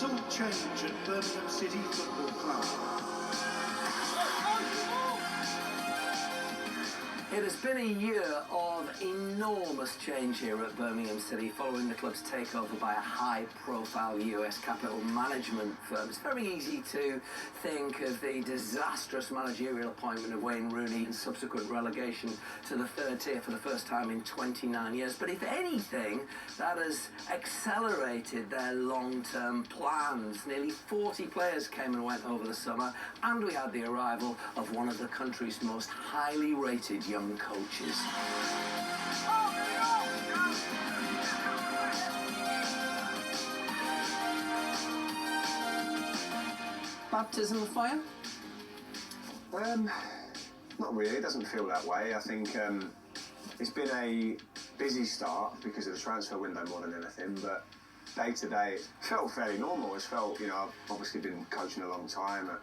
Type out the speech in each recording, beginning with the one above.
It's all change at Birmingham City Football Club. It has been a year of enormous change here at Birmingham City following the club's takeover by a high-profile US capital management firm. It's very easy to think of the disastrous managerial appointment of Wayne Rooney and subsequent relegation to the third tier for the first time in 29 years. But if anything, that has accelerated their long-term plans. Nearly 40 players came and went over the summer, and we had the arrival of one of the country's most highly rated young coaches. Baptism of fire? Not really. It doesn't feel that way. I think it's been a busy start because of the transfer window more than anything, but day to day it felt fairly normal. It's felt, I've obviously been coaching a long time at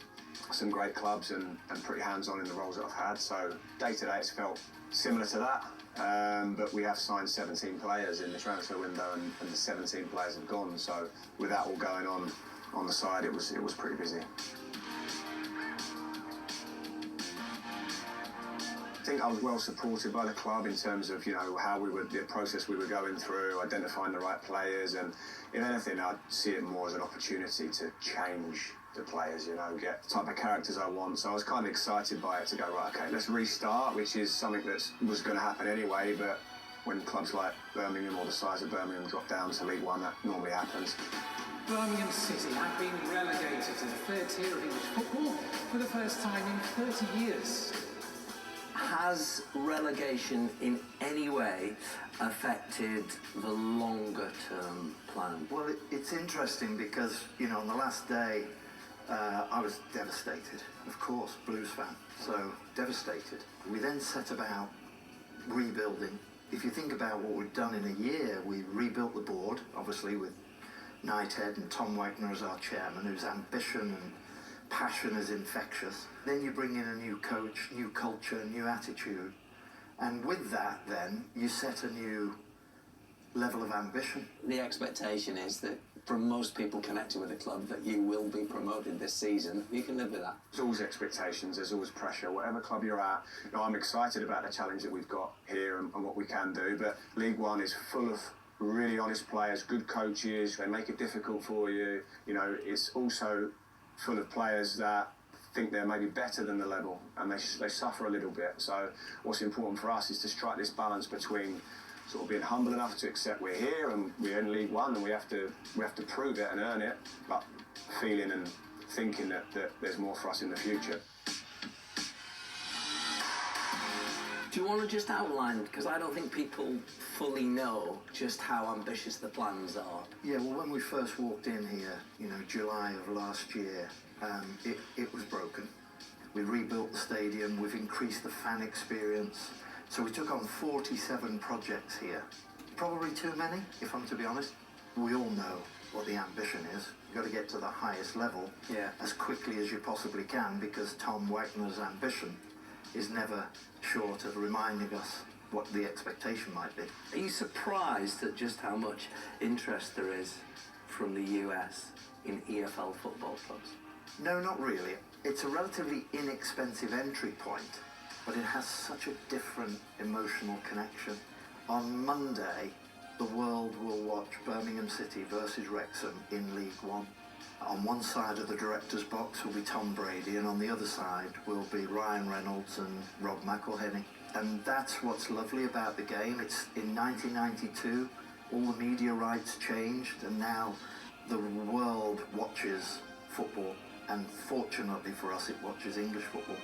some great clubs and pretty hands-on in the roles that I've had, so day to day it's felt similar to that, but we have signed 17 players in the transfer window and the 17 players have gone, so with that all going on the side, it was pretty busy. I think I was well supported by the club in terms of how the process we were going through, identifying the right players, and if anything I'd see it more as an opportunity to change the players, get the type of characters I want. So I was kind of excited by it to go, right, okay, let's restart, which is something that was going to happen anyway, but when clubs like Birmingham or the size of Birmingham drop down to League One, that normally happens. Birmingham City have been relegated to the third tier of English football for the first time in 30 years. Has relegation in any way affected the longer-term plan? Well, it's interesting because, on the last day, I was devastated, of course, Blues fan, so devastated. We then set about rebuilding. If you think about what we've done in a year, we rebuilt the board, obviously with Knighthead and Tom Wagner as our chairman, whose ambition and passion is infectious. Then you bring in a new coach, new culture, new attitude, and with that then you set a new level of ambition. The expectation is that from most people connected with the club that you will be promoted this season. You can live with that. There's always expectations, there's always pressure, whatever club you're at. I'm excited about the challenge that we've got here and what we can do, but League One is full of really honest players, good coaches, they make it difficult for you. It's also full of players that think they're maybe better than the level and they suffer a little bit. So what's important for us is to strike this balance between sort of being humble enough to accept we're here and we're in League One and we have to prove it and earn it, but feeling and thinking that there's more for us in the future. Do you want to just outline, because I don't think people fully know just how ambitious the plans are? Yeah, well, when we first walked in here, July of last year, it was broken. We rebuilt the stadium, we've increased the fan experience. So we took on 47 projects here. Probably too many, if I'm to be honest. We all know what the ambition is. You've got to get to the highest level as quickly as you possibly can, because Tom Wagner's ambition is never short of reminding us what the expectation might be. Are you surprised at just how much interest there is from the US in EFL football clubs? No, not really. It's a relatively inexpensive entry point, but it has such a different emotional connection. On Monday, the world will watch Birmingham City versus Wrexham in League One. On one side of the director's box will be Tom Brady, and on the other side will be Ryan Reynolds and Rob McElhenney. And that's what's lovely about the game. It's in 1992, all the media rights changed, and now the world watches football. And fortunately for us, it watches English football.